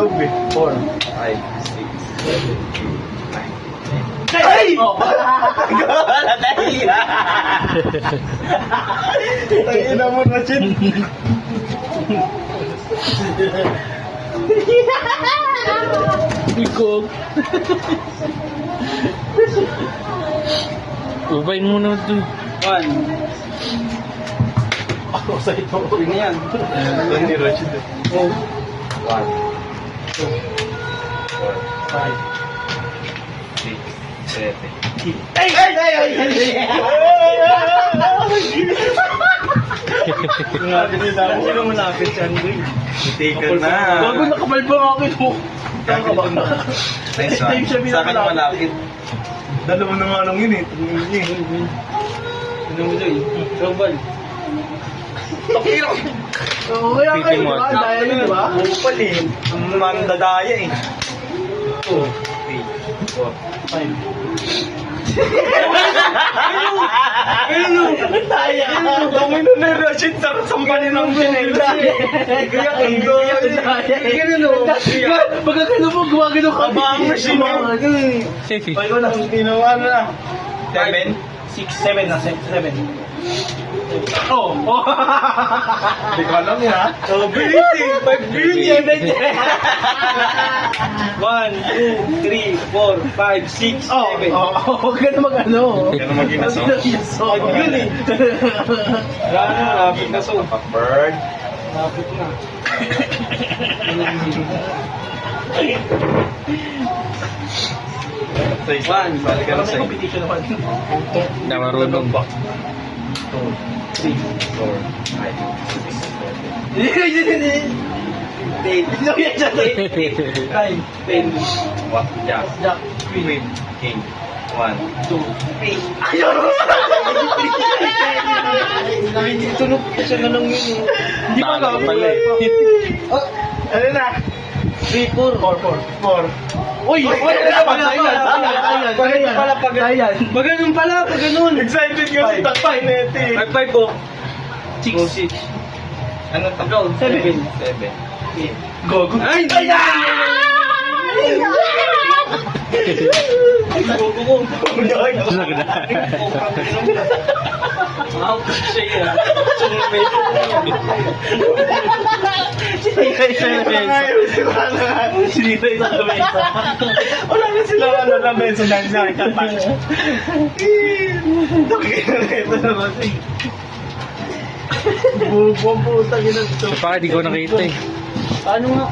12 eh. 4, 5, 6, 7, 8, 9, 10. Ay! Oh! Wala dahil! Tangina mo na, Chin. Iko. Ubayin mo na ito. 1. Ako sa ito. Ano yan? Ito ni Rachid. 1, 2, 4, 5, 6, 7. Ay! Ay! Ay! Ay! Grabe nila ako. Sino malapit yan, Boy? Taken na. Bago nakabalbang ako ito. Kaka ba? Nice one. Sa akin malapit. Dalawa na nga lang yun eh. Ano mo doy? Global. Oo, kaya Pipi kayo, mo. diba? Daya yun, diba? Upal eh. Mandadaya eh. 2, 3, 4, 5. Ayun o! Daya! Dami na na Rashid sa sampanin ng pinela. Kaya ang daya. Ganun o. Pagkakano mo, gumagano ka. Abang machine yun. Safe. Ay, wala. Ginawa na. 7? 6, 7 na, 7. Oh! Oh! Hindi ko alam yan ha. So, bilis eh. 5 billion. 1, 2, 3, 4, 5, 6, 7. Huwag ka na mag-ano. Huwag ka na mag-inaso. Yun eh. Gano'n, lapit na so. Bird. Lapit na. One. Balik ka na sa competition naman. Na marunong. 2, 3, 4, 5, 6, 7. No, yan siya. 9, 10. What? Jack. Jack. Queen. King. 1, 2, 3. Ayun! Nakikitunog ko siya na lang yun eh. Hindi pa Talo nga pala eh. Oh, ano na? 3, 4. 4. Uy! Ayan! Pag ganun pala, pag ganun. Excited kasi takpay na ito eh. 5, 5 oh. 6. Ano takbo? 7. 7. Gogo. Ay! Gogo ko. Lag na. Ang siya yan. Sumumit. Sinitay sa lamesa. Wala na sila ano lamesa na nakikatang. Takina na ito naman eh. Buong putang ina ito. Baka di ko nakita eh. Ano nga?